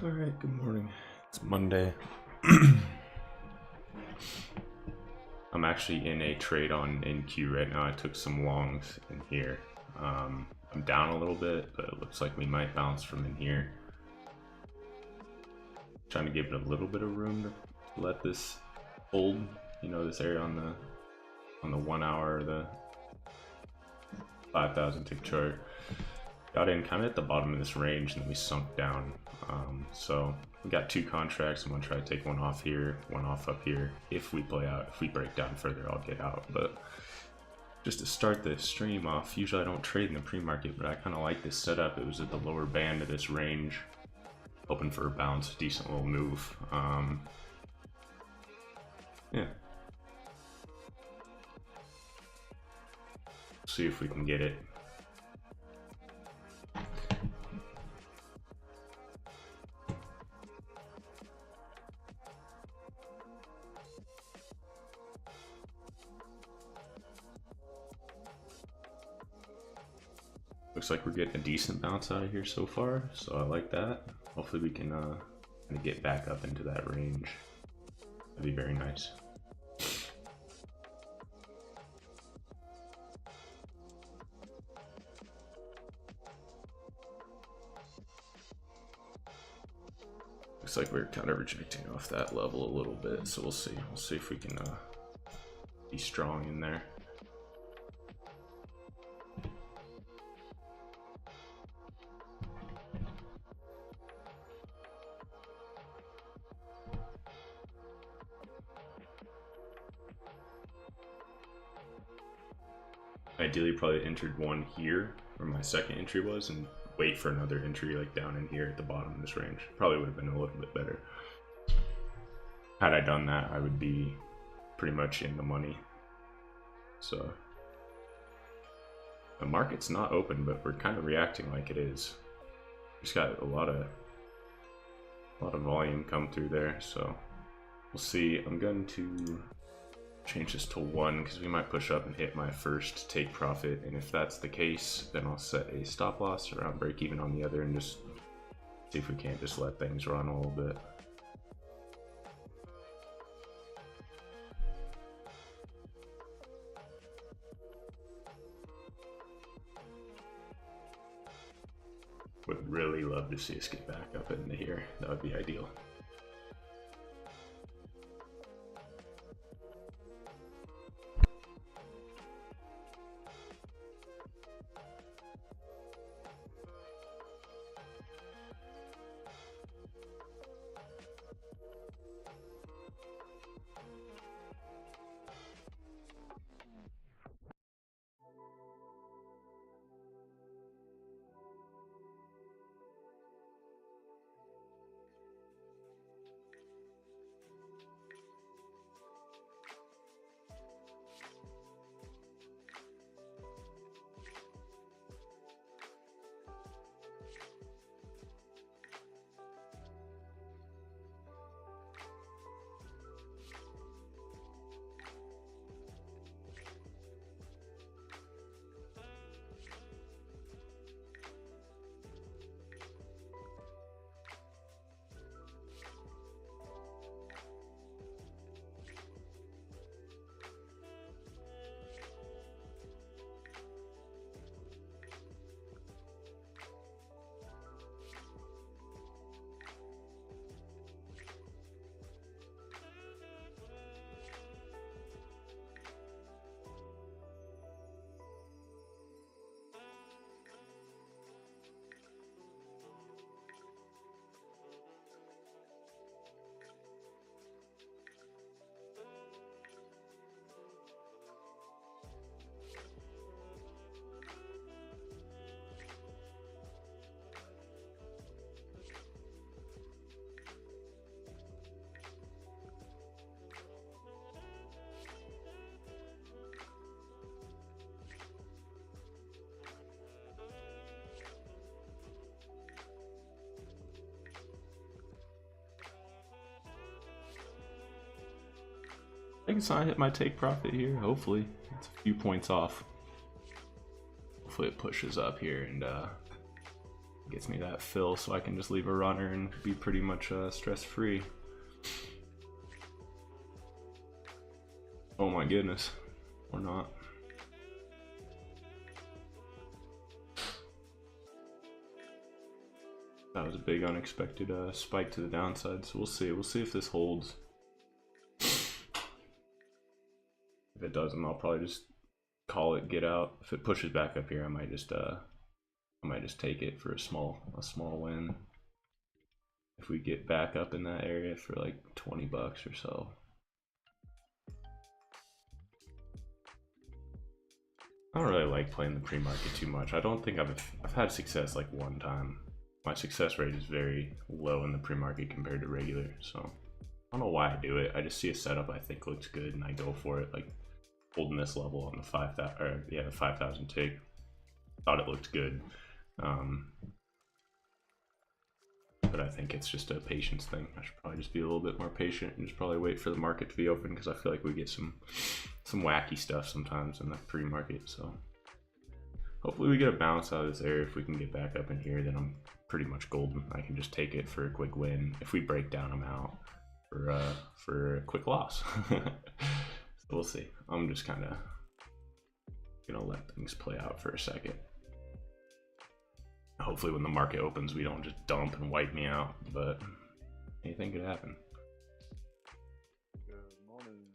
All right, good morning. It's Monday. I'm actually in a trade on NQ right now. I took some longs in here. I'm down a little bit, but it looks like we might bounce from in here. Trying to give it a little bit of room to let this hold, this area on the 1 hour or the 5,000 tick chart. Got in kind of at the bottom of this range and then we sunk down. So we got two contracts. I'm gonna try to take one off here, one off up here. If we play out, if we break down further, I'll get out. But just to start the stream off, usually I don't trade in the pre-market, but I kind of like this setup. It was at the lower band of this range, hoping for a bounce, decent little move. Yeah. See if we can get it. Looks like we're getting a decent bounce out of here so far, so I like that. Hopefully we can kind of get back up into that range. That'd be very nice. Looks like we're kind of rejecting off that level a little bit, so we'll see. We'll see if we can be strong in there. Ideally probably entered one here where my second entry was and wait for another entry like down in here at the bottom of this range. Probably would have been a little bit better. Had I done that, I would be pretty much in the money. So the market's not open, but we're kind of reacting like it is. Just got a lot of volume come through there, so we'll see. I'm going to change this to 1 because we might push up and hit my first take profit, and if that's the case, then I'll set a stop loss around break even on the other and just see if we can't just let things run a little bit. Would really love to see us get back up into here. That would be ideal. I think it's not hit my take profit here. Hopefully, it's a few points off. Hopefully, it pushes up here and Gets me that fill so I can just leave a runner and be pretty much stress free. Oh my goodness, or not. That was a big unexpected spike to the downside, so we'll see. We'll see if this holds. If it doesn't, I'll probably just call it, get out. If it pushes back up here, I might just take it for a small win. If we get back up in that area for like 20 bucks or so. I don't really like playing the pre-market too much. I don't think I've had success like one time. My success rate is very low in the pre-market compared to regular, so I don't know why I do it. I just see a setup I think looks good and I go for it, like holding this level on the 5,000, or yeah, the 5,000 tick. Thought it looked good. But I think it's just a patience thing. I should probably just be a little bit more patient and just probably wait for the market to be open, because I feel like we get some wacky stuff sometimes in the pre-market. So hopefully we get a bounce out of this area. If we can get back up in here, then I'm pretty much golden. I can just take it for a quick win. If we break down, I'm out for a quick loss. So we'll see. I'm just kind of gonna let things play out for a second. Hopefully when the market opens, we don't just dump and wipe me out, but anything could happen. Good morning.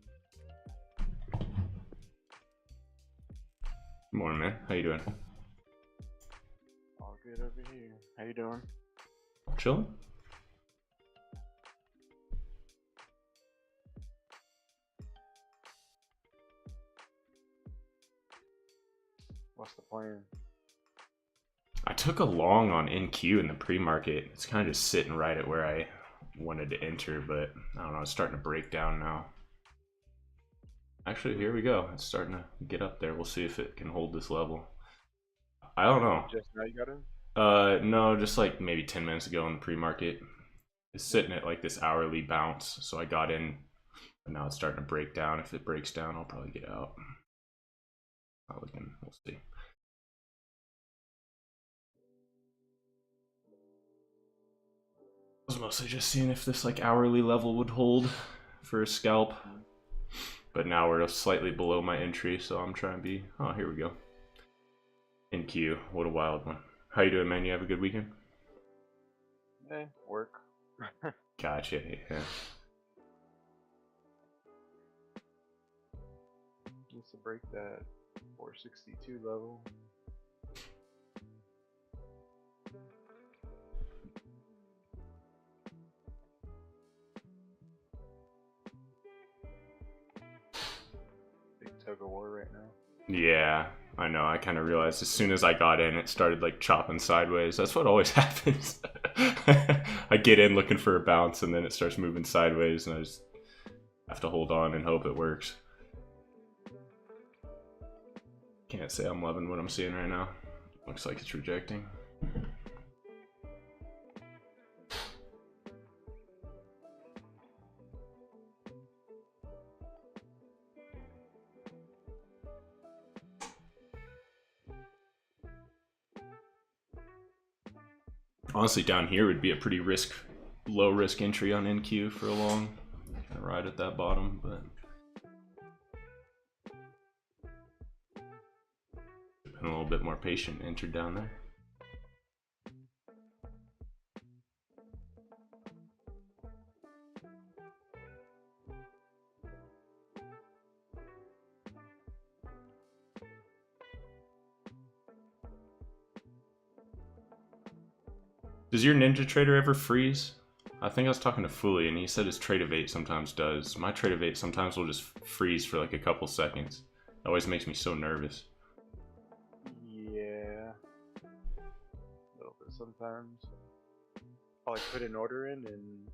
Good morning, man. How you doing? All good over here. How you doing? Chilling? What's the plan? I took a long on NQ in the pre-market. It's kind of just sitting right at where I wanted to enter, but I don't know, it's starting to break down now. Actually, here we go. It's starting to get up there. We'll see if it can hold this level. I don't know. Just now you got in? No, just like maybe 10 minutes ago in the pre-market. It's sitting at like this hourly bounce, so I got in, but now it's starting to break down. If it breaks down, I'll probably get out. We'll see. I was mostly just seeing if this like hourly level would hold for a scalp, but now we're slightly below my entry, so I'm trying to be. Oh, here we go. NQ, what a wild one. How you doing, man? You have a good weekend? Work. Gotcha. Yeah. Needs to break that 462 level. Big tug of war right now. Yeah, I know. I kind of realized as soon as I got in, it started like chopping sideways. That's what always happens. I get in looking for a bounce, and then it starts moving sideways, and I just have to hold on and hope it works. Can't say I'm loving what I'm seeing right now. Looks like it's rejecting. Honestly, down here would be a pretty low risk entry on NQ for a long ride at that bottom, but been a little bit more patient, entered down there. Does your Ninja Trader ever freeze? I think I was talking to Fully and he said his Trade-of-8 sometimes does. My Trade-of-8 sometimes will just freeze for like a couple seconds. It always makes me so nervous. Yeah. A little bit sometimes. Probably put an order in and...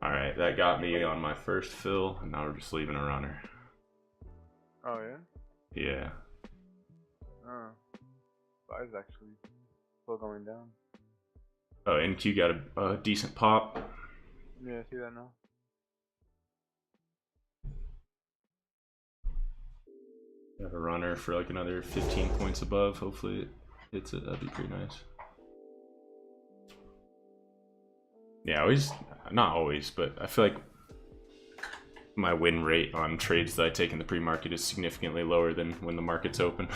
Alright, that got me on my first fill, and now we're just leaving a runner. Oh yeah? Yeah. Oh. Buy's actually still going down. Oh, NQ got a decent pop. Yeah, I see that now. Got a runner for like another 15 points above. Hopefully it hits it. That'd be pretty nice. Yeah, always, not always, but I feel like my win rate on trades that I take in the pre-market is significantly lower than when the market's open.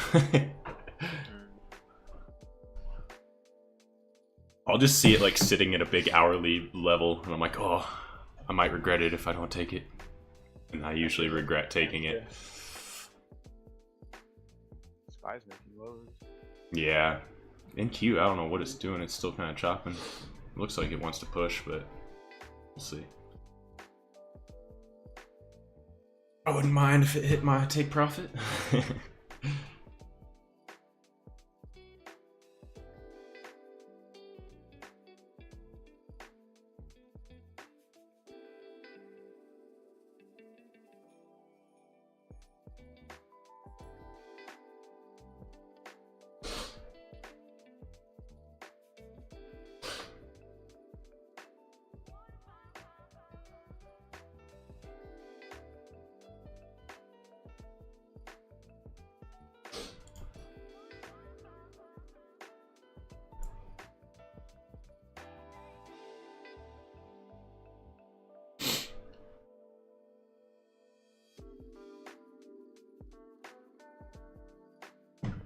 I'll just see it like sitting at a big hourly level, and I'm like, oh, I might regret it if I don't take it. And I usually regret taking it. Spy's making lows. Yeah. NQ, I don't know what it's doing. It's still kind of chopping. Looks like it wants to push, but we'll see. I wouldn't mind if it hit my take profit.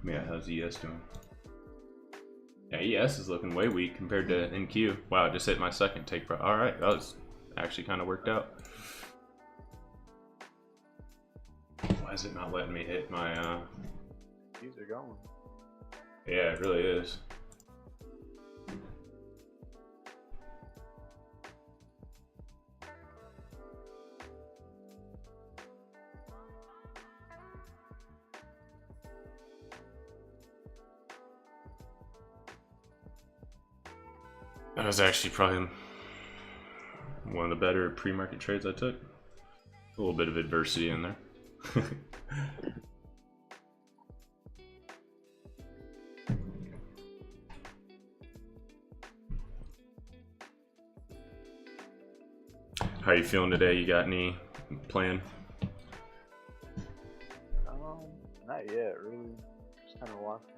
Yeah, how's ES doing? Yeah, ES is looking way weak compared to NQ. Wow, it just hit my second take profit. Alright, that was actually kind of worked out. Why is it not letting me hit my, These are going. Yeah, it really is. That was actually probably one of the better pre-market trades I took. A little bit of adversity in there. How are you feeling today? You got any plan? Not yet, really. Just kind of watching.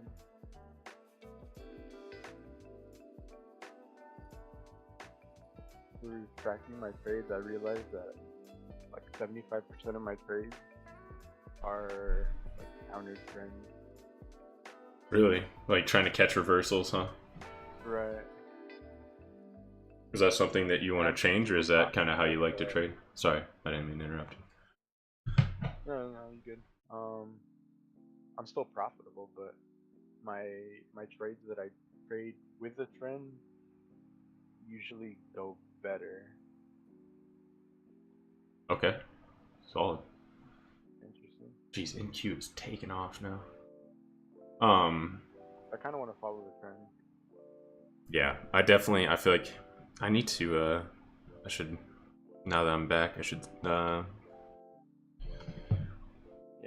Through tracking my trades, I realized that like 75% of my trades are like counter trend. Really? Like trying to catch reversals, huh? Right. Is that something that you want to change, or is that kind of how you like to trade? Sorry, I didn't mean to interrupt you. No, you good. I'm still profitable, but my trades that I trade with the trend usually go better. Okay, solid. Interesting. Jeez, NQ is taking off now. I kind of want to follow the trend. Yeah, I feel like I need to, I should, now that I'm back, I should, Yeah,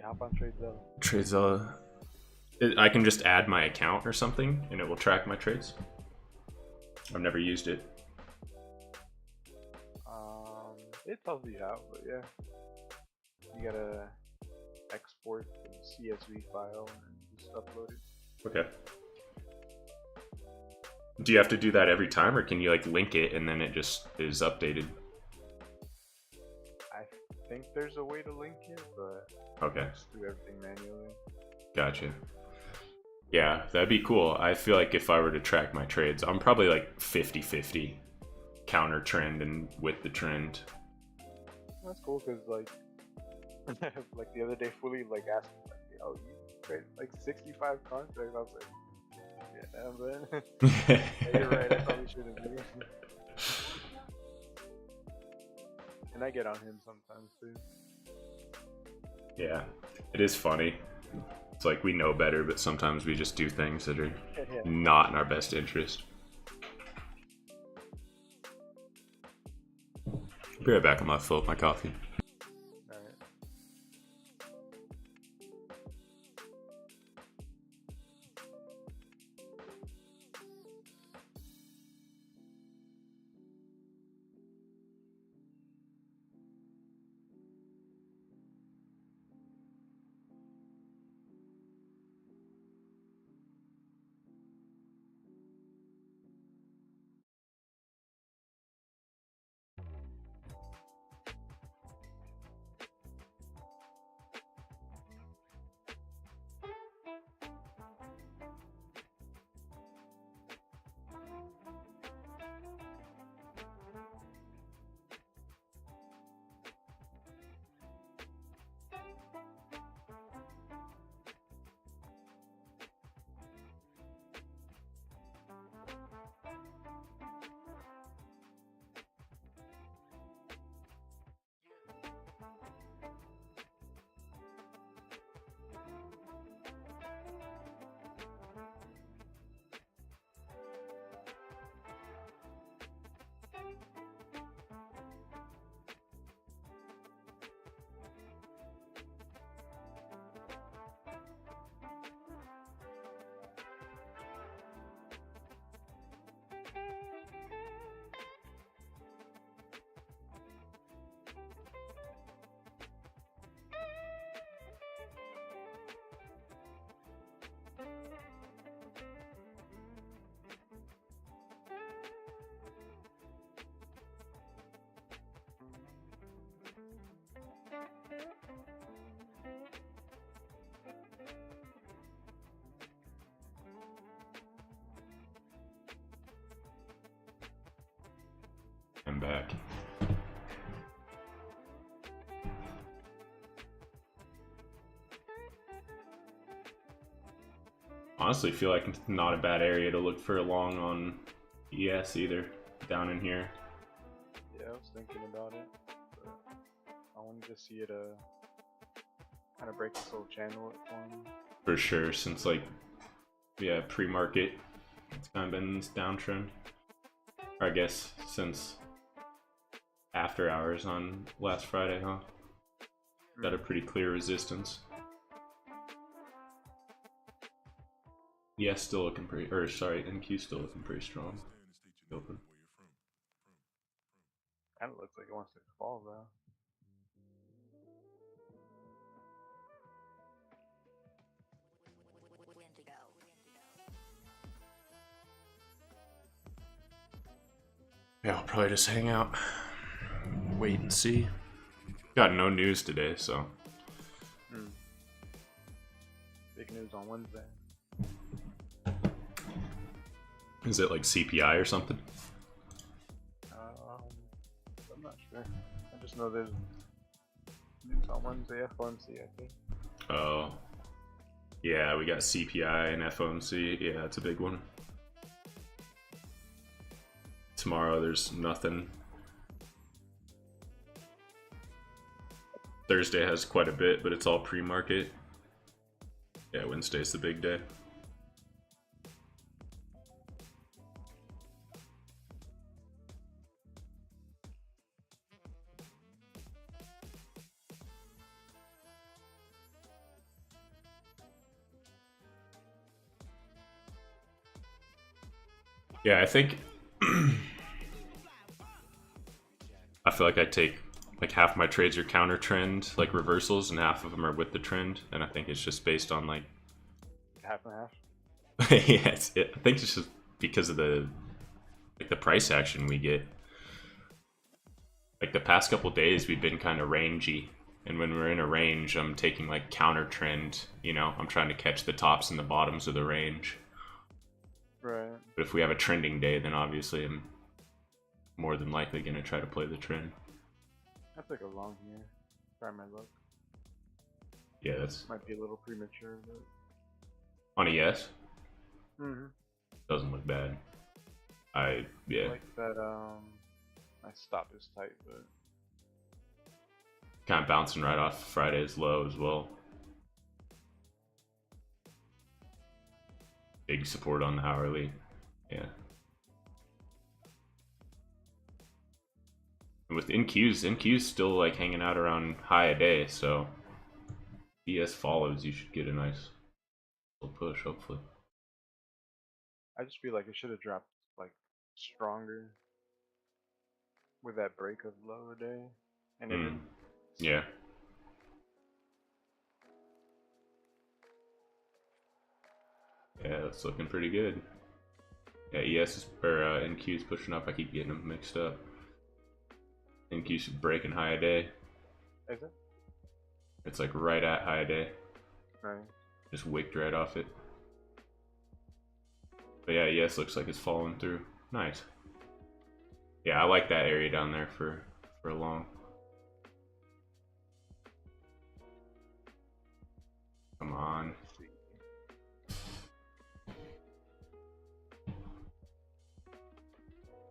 hop on TradeZilla. TradeZilla. I can just add my account or something, and it will track my trades. I've never used it. It tells you how, but yeah, you gotta export the CSV file and just upload it. Okay. Do you have to do that every time, or can you like link it and then it just is updated? I think there's a way to link it, but Okay. just do everything manually. Gotcha. Yeah, that'd be cool. I feel like if I were to track my trades, I'm probably like 50-50 counter trend and with the trend. That's cool, cause like, like the other day, Fully like asked me like, "Oh, you trade like 65 contracts?" I was like, "Yeah, man. Yeah, you're right. I probably shouldn't be." And I get on him sometimes too. Yeah, it is funny. It's like we know better, but sometimes we just do things that are Yeah. not in our best interest. Be right back. I'm gonna fill up my coffee. back. Honestly, feel like it's not a bad area to look for a long on ES either, down in here. Yeah, I was thinking about it, but I wanted to see it kind of break this whole channel at one. For sure, since like, yeah, pre-market, it's kind of been in this downtrend. Or I guess since after hours on last Friday, huh? Got a pretty clear resistance. Yeah, still looking pretty, or sorry, NQ still looking pretty strong. Open. Kind of looks like it wants to fall though. Yeah, I'll probably just hang out, wait and see. Got no news today, so. Big news on Wednesday. Is it like CPI or something? I'm not sure. I just know there's news on Wednesday, FOMC, I think. Oh. Yeah, we got CPI and FOMC. Yeah, that's a big one. Tomorrow there's nothing. Thursday has quite a bit, but it's all pre-market. Yeah, Wednesday's the big day. Yeah, I think I feel like I take like half my trades are counter trend, like reversals, and half of them are with the trend. And I think it's just based on like half and half. yeah, I think it's just because of the price action we get. Like the past couple days, we've been kind of rangy, and when we're in a range, I'm taking like counter trend. You know, I'm trying to catch the tops and the bottoms of the range. Right. But if we have a trending day, then obviously I'm more than likely going to try to play the trend. I took a long here. Try my luck. Yeah, that's might be a little premature, but on ES. Mm-hmm. Doesn't look bad. Yeah. I like that. My stop is tight, but kind of bouncing right off Friday's low as well. Big support on the hourly. Yeah. And with NQ's still like hanging out around high a day, so ES follows, you should get a nice little push, hopefully. I just feel like it should have dropped like stronger with that break of low day, and it yeah. Yeah, that's looking pretty good. Yeah, ES is, or NQ's pushing up. I keep getting them mixed up. NQ's breaking high a day. Is it? It's like right at high a day. Right. Just wicked right off it. But yeah, ES looks like it's falling through. Nice. Yeah, I like that area down there for a long. Come on.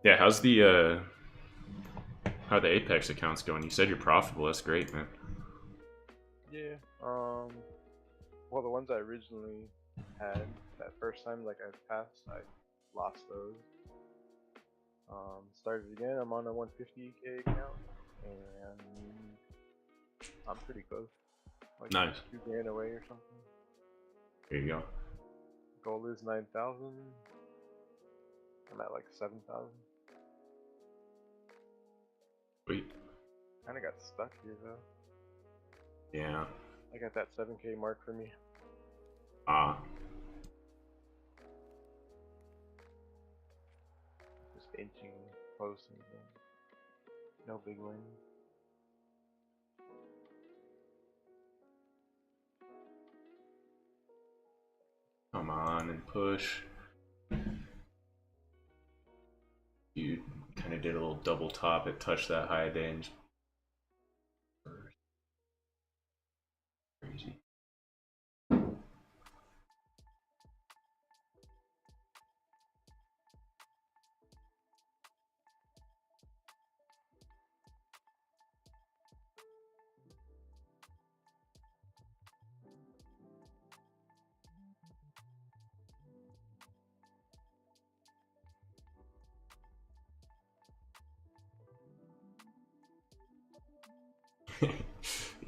Yeah, how's the how are the Apex accounts going? You said you're profitable. That's great, man. Yeah. Well, the ones I originally had that first time, like I passed, I lost those. Started again. I'm on a 150k account, and I'm pretty close. Like Nice. 2 grand away or something. There you go. Goal is 9,000. I'm at like 7,000. Sweet. Kinda got stuck here though. Yeah. I got that 7k mark for me. Just inching close and no big win. Come on and push. You kind of did a little double top. It touched that high range. Crazy.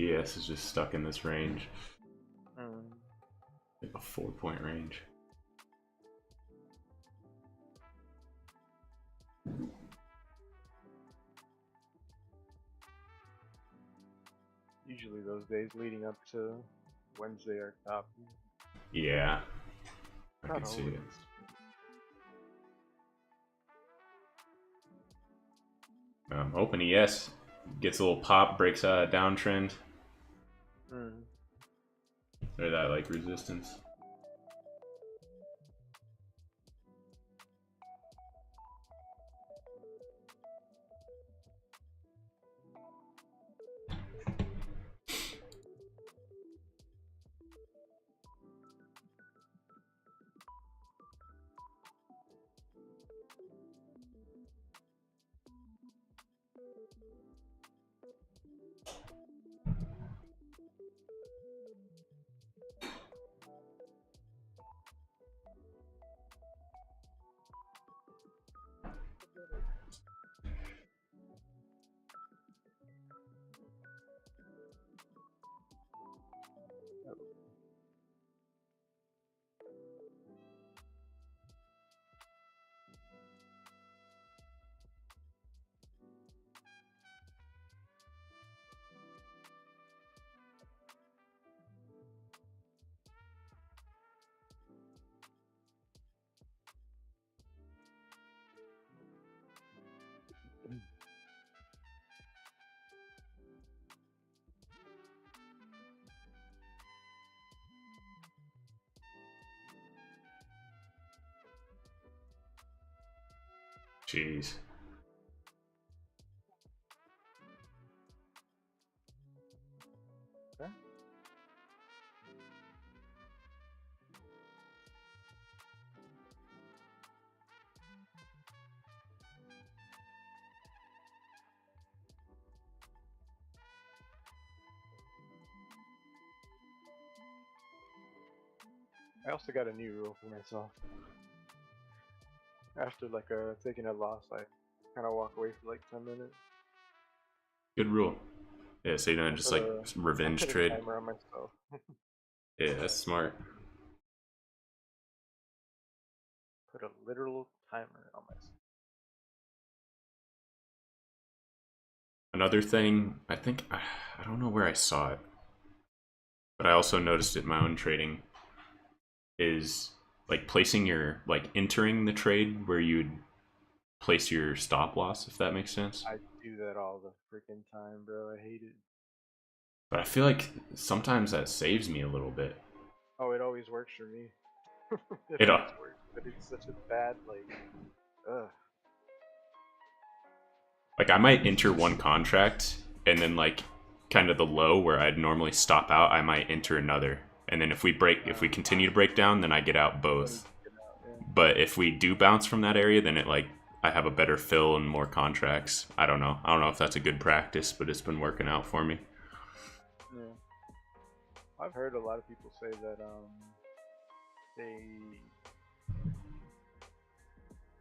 ES is just stuck in this range. Like a 4-point range. Usually those days leading up to Wednesday are top. Yeah, I Not can see always. it. Open ES gets a little pop, breaks out a downtrend. Or that like resistance. Jeez. Okay. I also got a new rule for myself. After like taking a loss, I kind of walk away for like 10 minutes. Good rule. Yeah, so you don't just like revenge trade. Timer on myself. Yeah, that's smart. Put a literal timer on myself. Another thing, I think, I don't know where I saw it, but I also noticed it in my own trading, is like placing your, like entering the trade where you'd place your stop loss, if that makes sense. I do that all the freaking time, bro. I hate it. But I feel like sometimes that saves me a little bit. Oh, it always works for me. It always works, but it's such a bad, like, ugh. like I might enter one contract and then like kind of the low where I'd normally stop out, I might enter another. And then if we continue to break down, then I get out both. But if we do bounce from that area, then it like I have a better fill and more contracts. I don't know if that's a good practice, but it's been working out for me. Yeah. I've heard a lot of people say that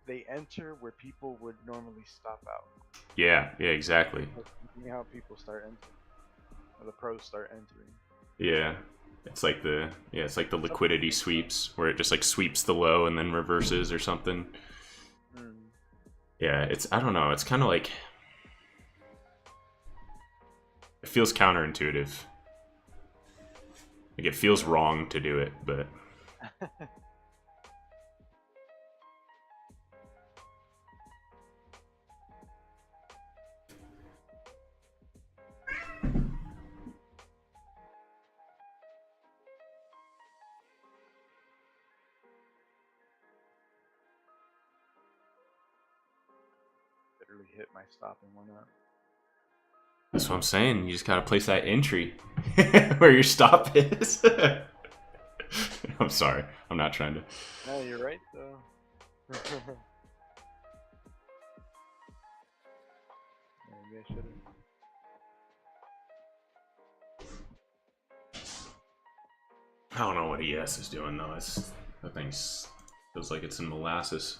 they enter where people would normally stop out. Yeah, exactly. You know how people start entering, or the pros start entering. Yeah. It's like the liquidity sweeps where it just like sweeps the low and then reverses or something. Yeah, I don't know, it's kind of like it feels counterintuitive. Like it feels wrong to do it, but literally hit my stop and went up. That's what I'm saying. You just gotta place that entry where your stop is. I'm sorry. I'm not trying to. No, you're right though. Maybe I should have. I don't know what ES is doing though. That thing feels like it's in molasses.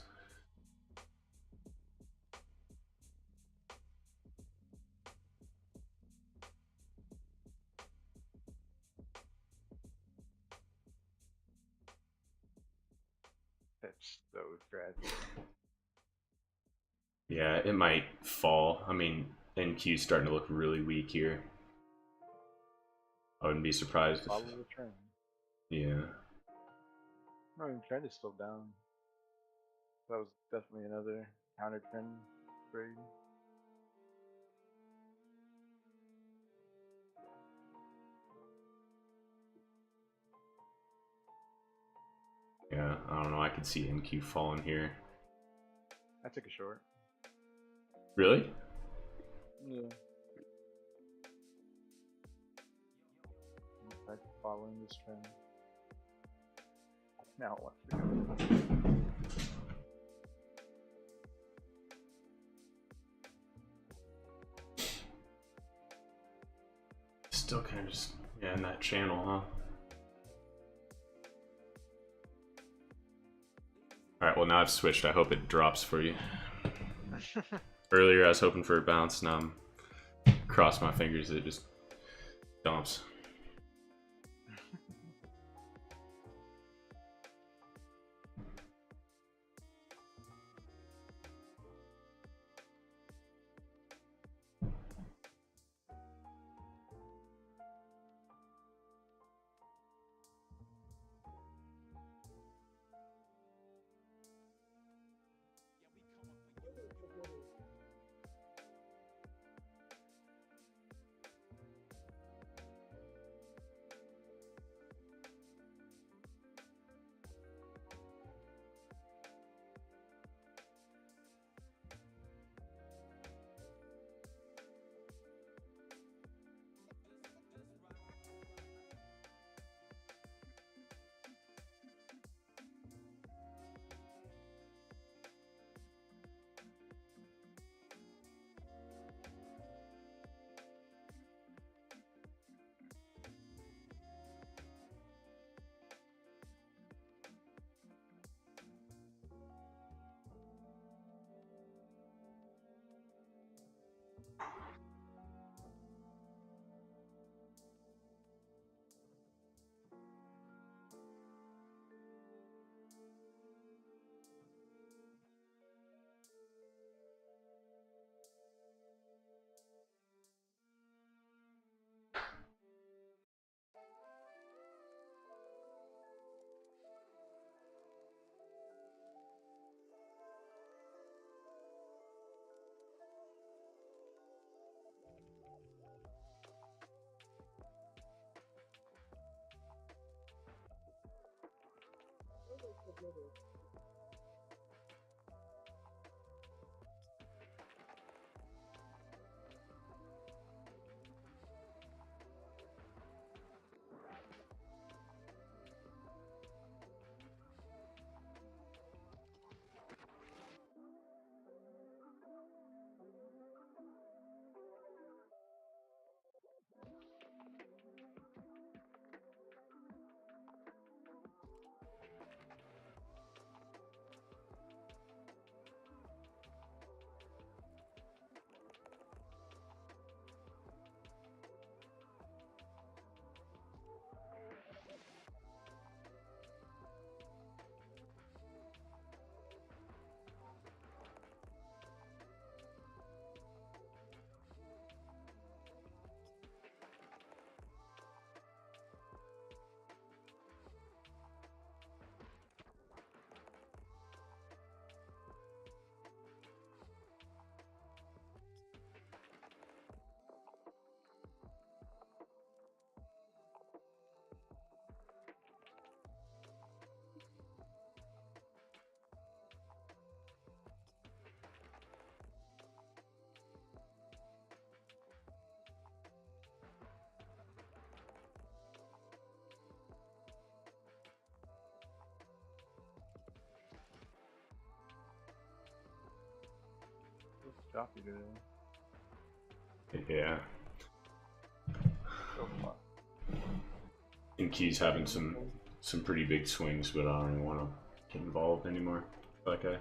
That's so tragic. Yeah, it might fall. I mean, NQ's starting to look really weak here. I wouldn't be surprised Follow the trend. Yeah. No, the trend is still down. That was definitely another counter trend trade. Yeah, I don't know. I could see NQ falling here. I took a short. Really? Yeah. In fact, following this trend. Now what? Still kind of just, yeah, in that channel, huh? Alright, well now I've switched. I hope it drops for you. Earlier I was hoping for a bounce, now I'm cross my fingers it just dumps. choppy today. Yeah. So far. And Key's having some pretty big swings, but I don't even want to get involved anymore. That guy.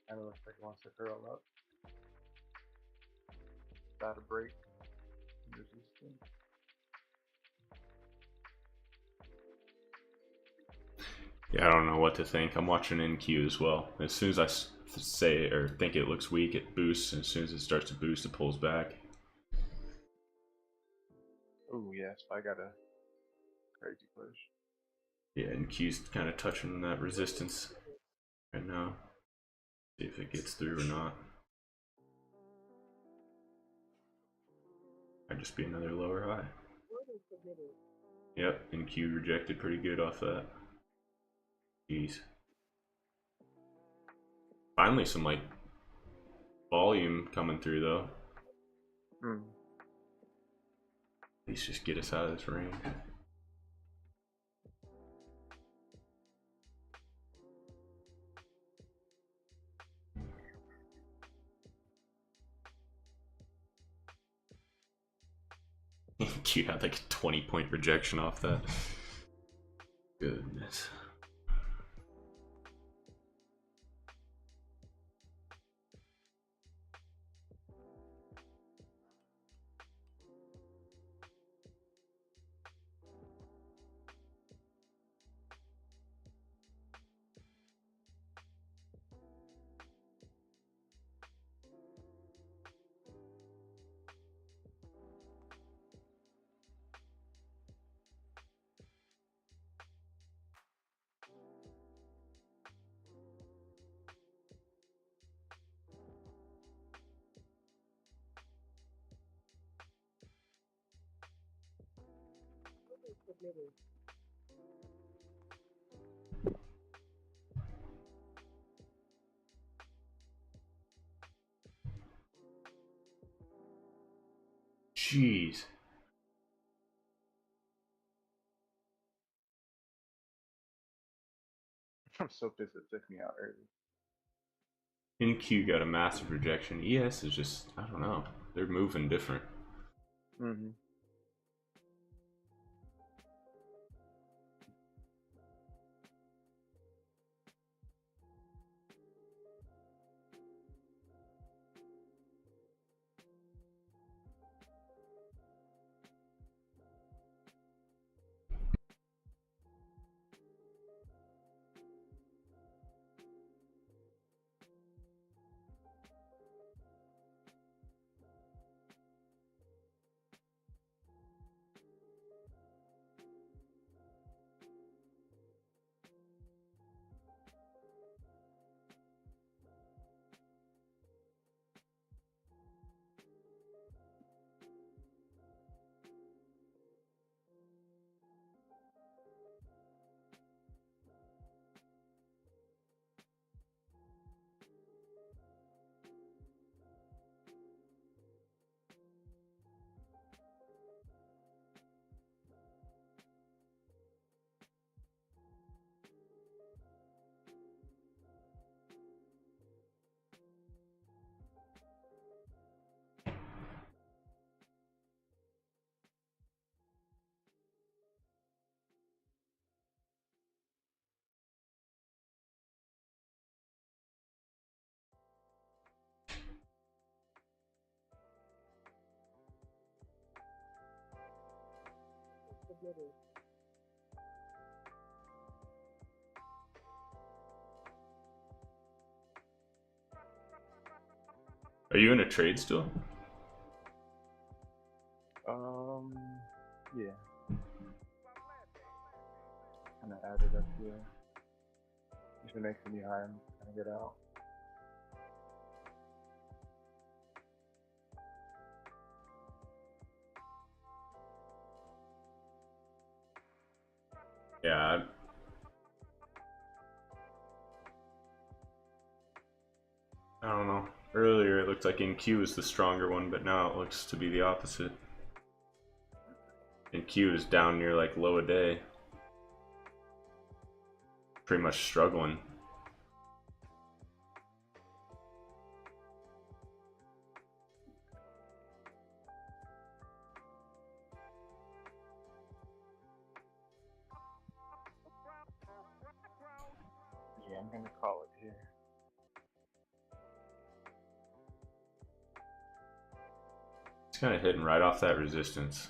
Kind of looks like it wants to curl up. Got a break. Resistance. Yeah, I don't know what to think. I'm watching NQ as well. As soon as I say or think it looks weak, it boosts, and as soon as it starts to boost, it pulls back. Oh yes, I got a crazy push. Yeah, NQ's kind of touching that resistance right now. See if it gets through or not. Might just be another lower high. Yep, NQ rejected pretty good off that. Jeez. Finally some like volume coming through though. At least just get us out of this range. Q had like a 20-point rejection off that. Goodness. Jeez. I'm so pissed it took me out early. NQ got a massive rejection. ES is just, I don't know. They're moving different. get it. Are you in a trade still? Yeah. Kind of added up here. If it makes me high, I'm gonna get out. Yeah. I don't know. Earlier it looked like NQ was the stronger one, but now it looks to be the opposite. NQ is down near like low a day. Pretty much struggling. Yeah, I'm gonna call it here. It's kind of hitting right off that resistance.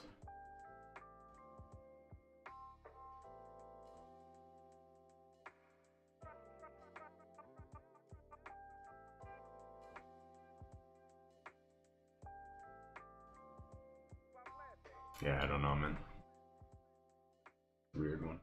Yeah, I don't know, man. Weird one.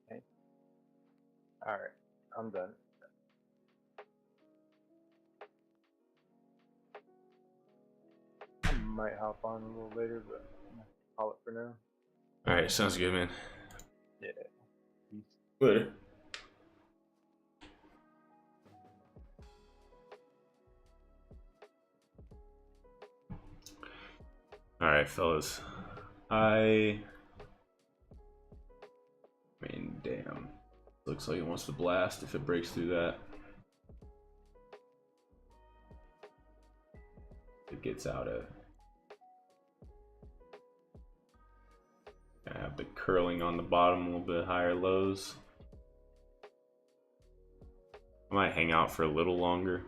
Okay. Alright, I'm done. I might hop on a little later, but I'm gonna call it for now. Alright, sounds good, man. Yeah. Peace. Later. Alright, fellas. I mean, damn. Looks like it wants to blast if it breaks through that. It gets out of. I have the curling on the bottom, a little bit higher lows. I might hang out for a little longer.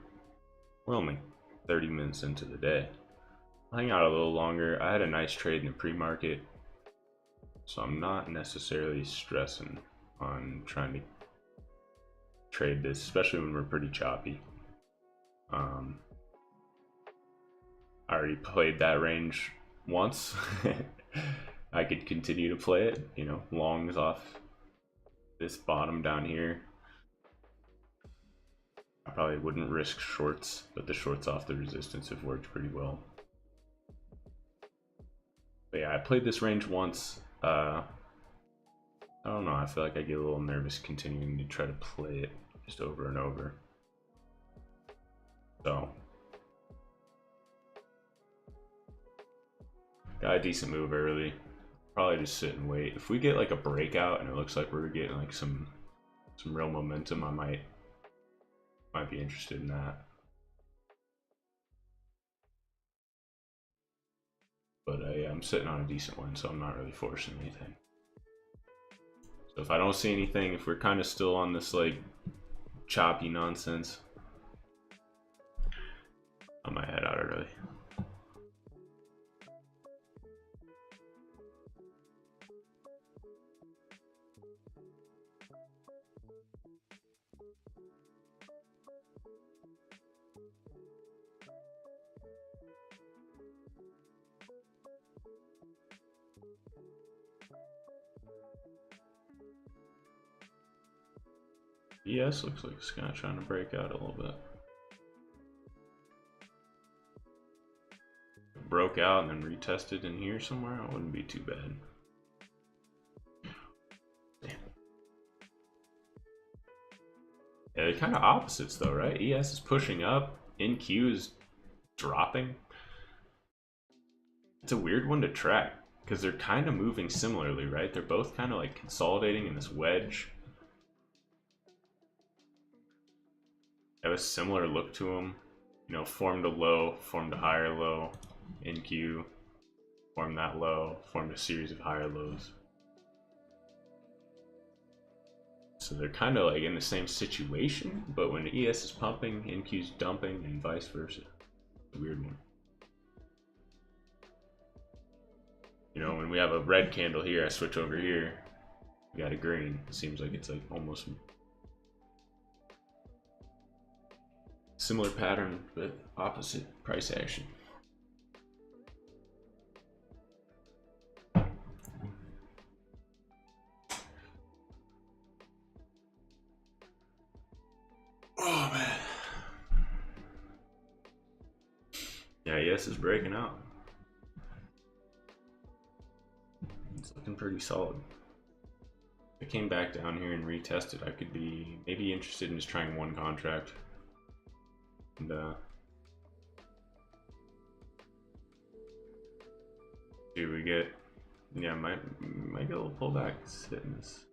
We're only 30 minutes into the day. I'll hang out a little longer. I had a nice trade in the pre-market, so I'm not necessarily stressing on trying to trade this, especially when we're pretty choppy. I already played that range once. I could continue to play it, you know, longs off this bottom down here. I probably wouldn't risk shorts, but the shorts off the resistance have worked pretty well. But yeah, I played this range once. I don't know, I feel like I get a little nervous continuing to try to play it just over and over. So, got a decent move early. Probably just sit and wait. If we get like a breakout and it looks like we're getting like some real momentum, I might be interested in that. But yeah, I'm sitting on a decent one, so I'm not really forcing anything. So if I don't see anything, if we're kind of still on this like choppy nonsense, I might head out early. ES looks like it's kind of trying to break out a little bit. Broke out and then retested in here somewhere, it wouldn't be too bad. Damn. Yeah, they're kind of opposites though, right? ES is pushing up, NQ is dropping. It's a weird one to track because they're kind of moving similarly, right? They're both kind of like consolidating in this wedge. They have a similar look to them. You know, formed a low, formed a higher low, NQ, formed that low, formed a series of higher lows. So they're kind of like in the same situation, but when ES is pumping, NQ's dumping, and vice versa. It's a weird one. You know, when we have a red candle here, I switch over here, we got a green. It seems like it's like almost similar pattern, but opposite price action. Oh man. Yeah, ES is breaking out. It's looking pretty solid. If I came back down here and retested, I could be maybe interested in just trying one contract. And see what we get. Yeah, might get a little pullback hitting this.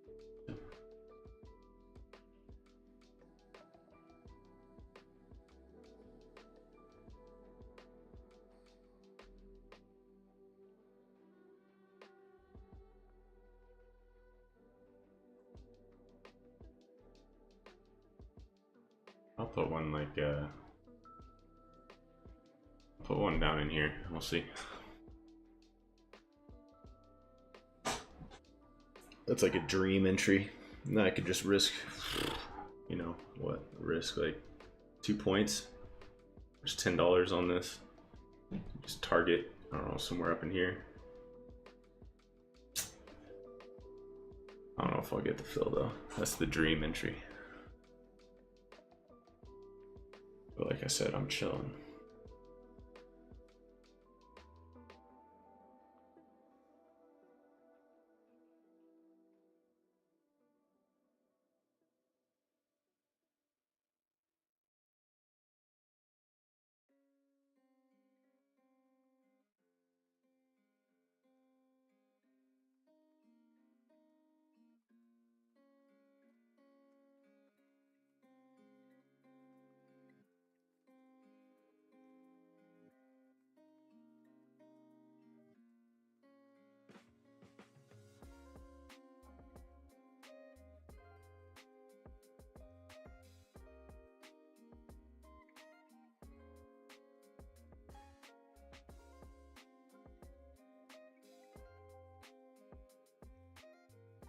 I'll put one like put one down in here. We'll see. That's like a dream entry. Now I could just risk, you know what? Risk like 2 points. There's $10 on this. Just target, I don't know, somewhere up in here. I don't know if I'll get the fill though. That's the dream entry. But like I said, I'm chilling.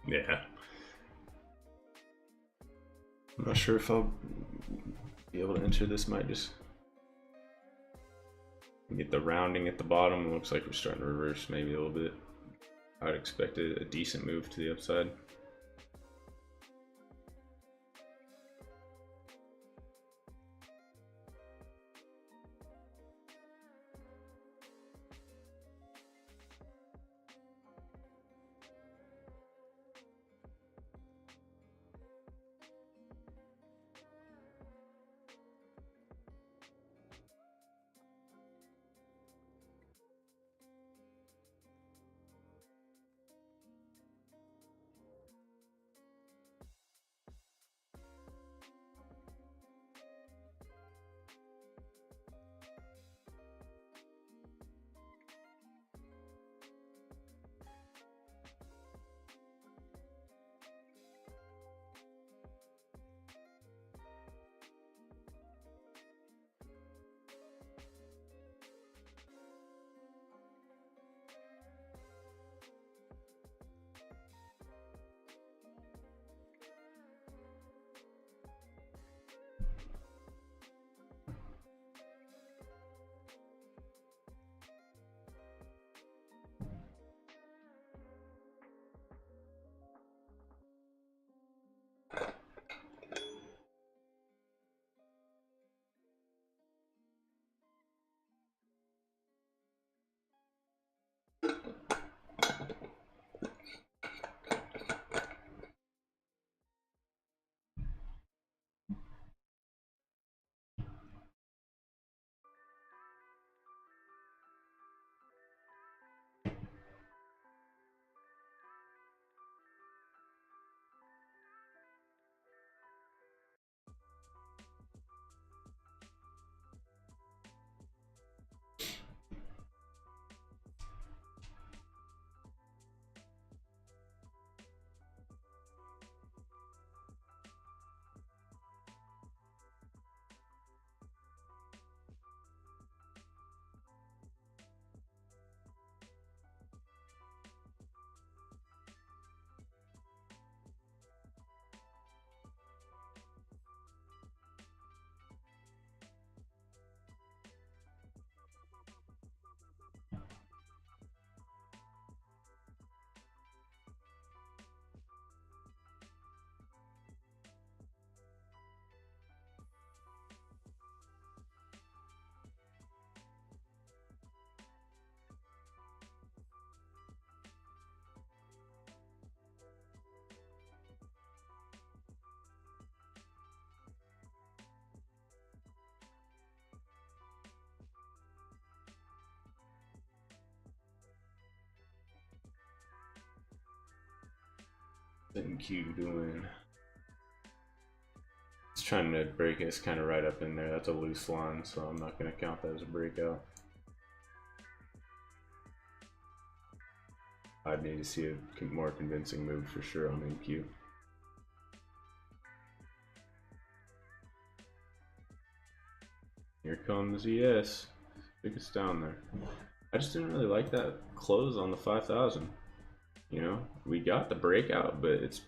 Yeah. I'm not sure if I'll be able to enter this. Might just get the rounding at the bottom. It looks like we're starting to reverse maybe a little bit. I'd expect a decent move to the upside. NQ doing? It's trying to break us kind of right up in there. That's a loose line, so I'm not going to count that as a breakout. I'd need to see a more convincing move for sure on NQ. Here comes ES. I think it's down there. I just didn't really like that close on the 5,000. You know, we got the breakout, but it's,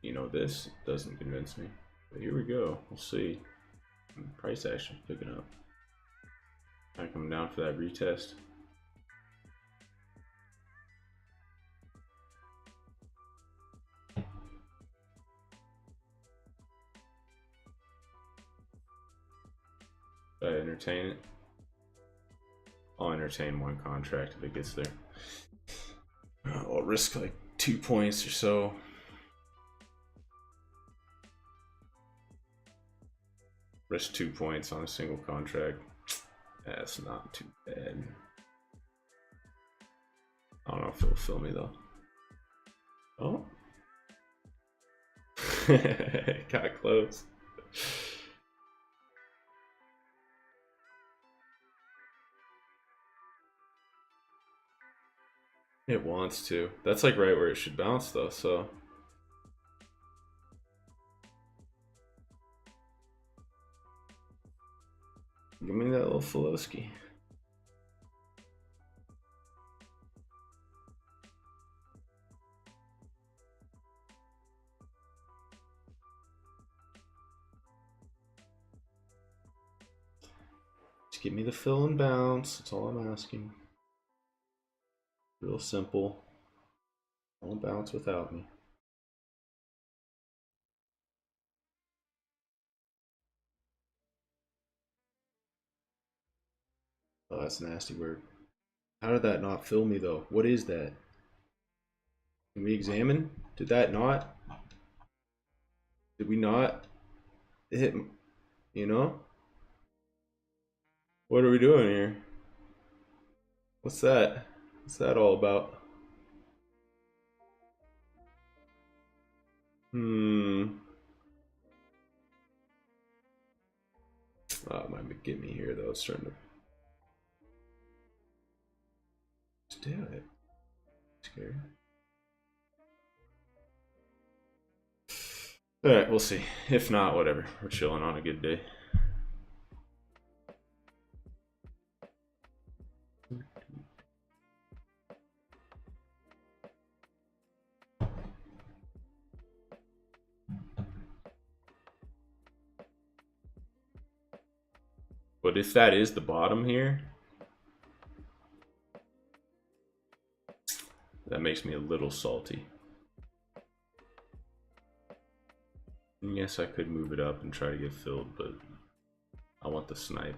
you know, this doesn't convince me. But here we go. We'll see. Price action picking up. Kind of coming down for that retest. I entertain it. I'll entertain one contract if it gets there. I'll risk like 2 points or so. Risk 2 points on a single contract. That's not too bad. I don't know if it'll fill me though. Oh. Got close. It wants to. That's like right where it should bounce though, so. Give me that little Filowski. Just give me the fill and bounce. That's all I'm asking. Real simple. Don't bounce without me. Oh, that's nasty work. How did that not fill me though? What is that? Can we examine? Did that not? Did we not hit? You know? What are we doing here? What's that? What's that all about? Oh, it might get me here though. It's starting to. Let's do it. Scared. Alright, we'll see. If not, whatever. We're chilling on a good day. But if that is the bottom here, that makes me a little salty. And yes, I could move it up and try to get filled, but I want the snipe.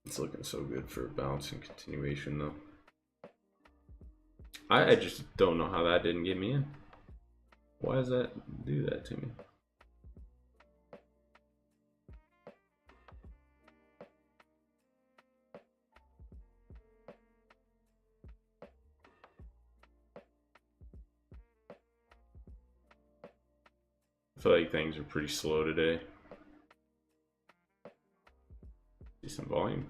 It's looking so good for a bounce and continuation though. I just don't know how that didn't get me in. Why does that do that to me? I feel like things are pretty slow today. See some volume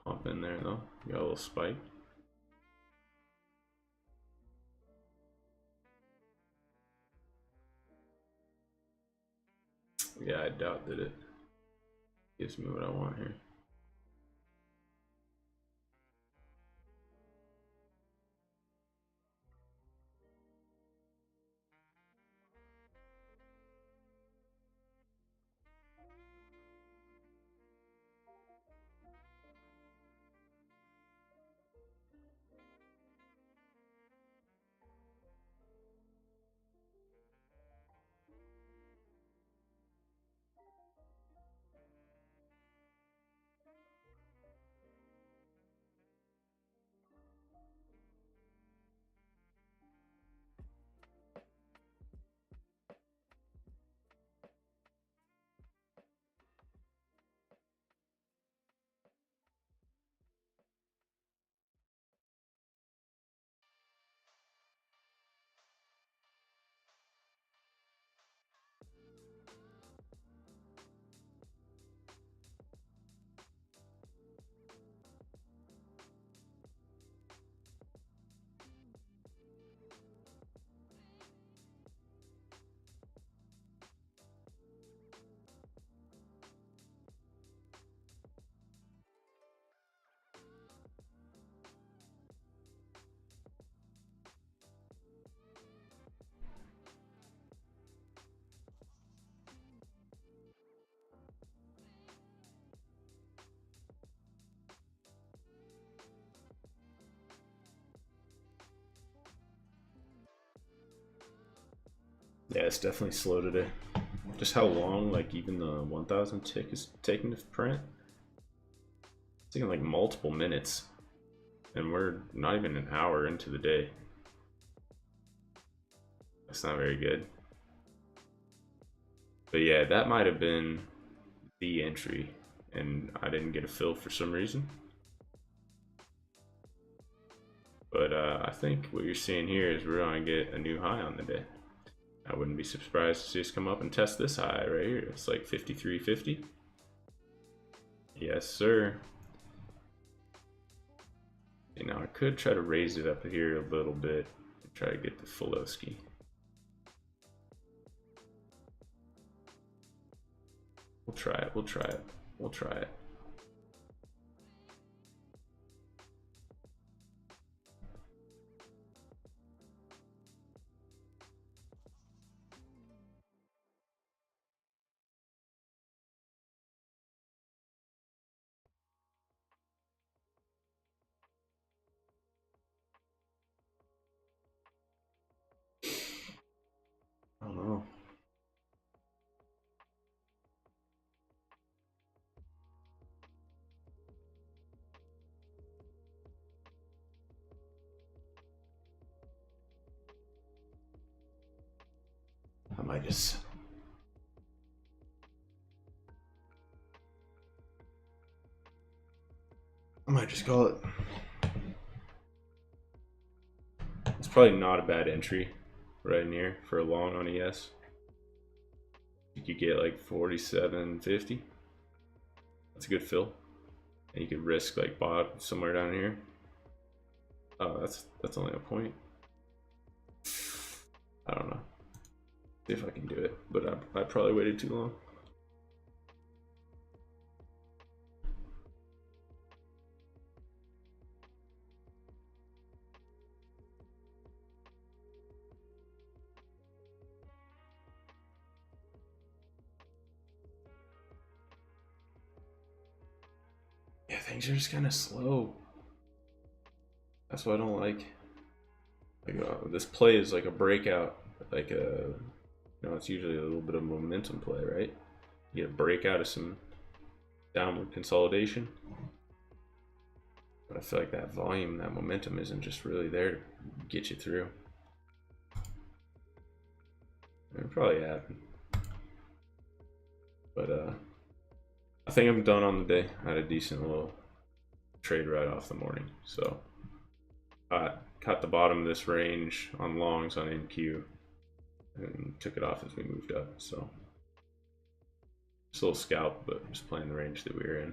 pump in there though. Got a little spike. Yeah, I doubt that it gives me what I want here. Yeah, it's definitely slow today. Just how long, like, even the 1000 tick is taking to print. It's taking like multiple minutes. And we're not even an hour into the day. That's not very good. But yeah, that might have been the entry. And I didn't get a fill for some reason. But I think what you're seeing here is we're going to get a new high on the day. I wouldn't be surprised to see us come up and test this high right here. It's like 53.50. Yes, sir. Okay, now I could try to raise it up here a little bit and try to get the Fulowski. We'll try it. We'll try it. We'll try it. I don't know. I might just... call it. It's probably not a bad entry right in here for a long on ES. You could get like 47.50. That's a good fill. And you could risk like bot somewhere down here. Oh, that's only a point. I don't know if I can do it, but I probably waited too long. Yeah, things are just kind of slow. That's what I don't like. Like this play is like a breakout, like a, it's usually a little bit of momentum play, right? You get a breakout of some downward consolidation. But I feel like that volume, that momentum isn't just really there to get you through. It probably happened. But I think I'm done on the day. I had a decent little trade right off the morning. So I caught the bottom of this range on longs on NQ and took it off as we moved up. So just a little scalp, but just playing the range that we were in.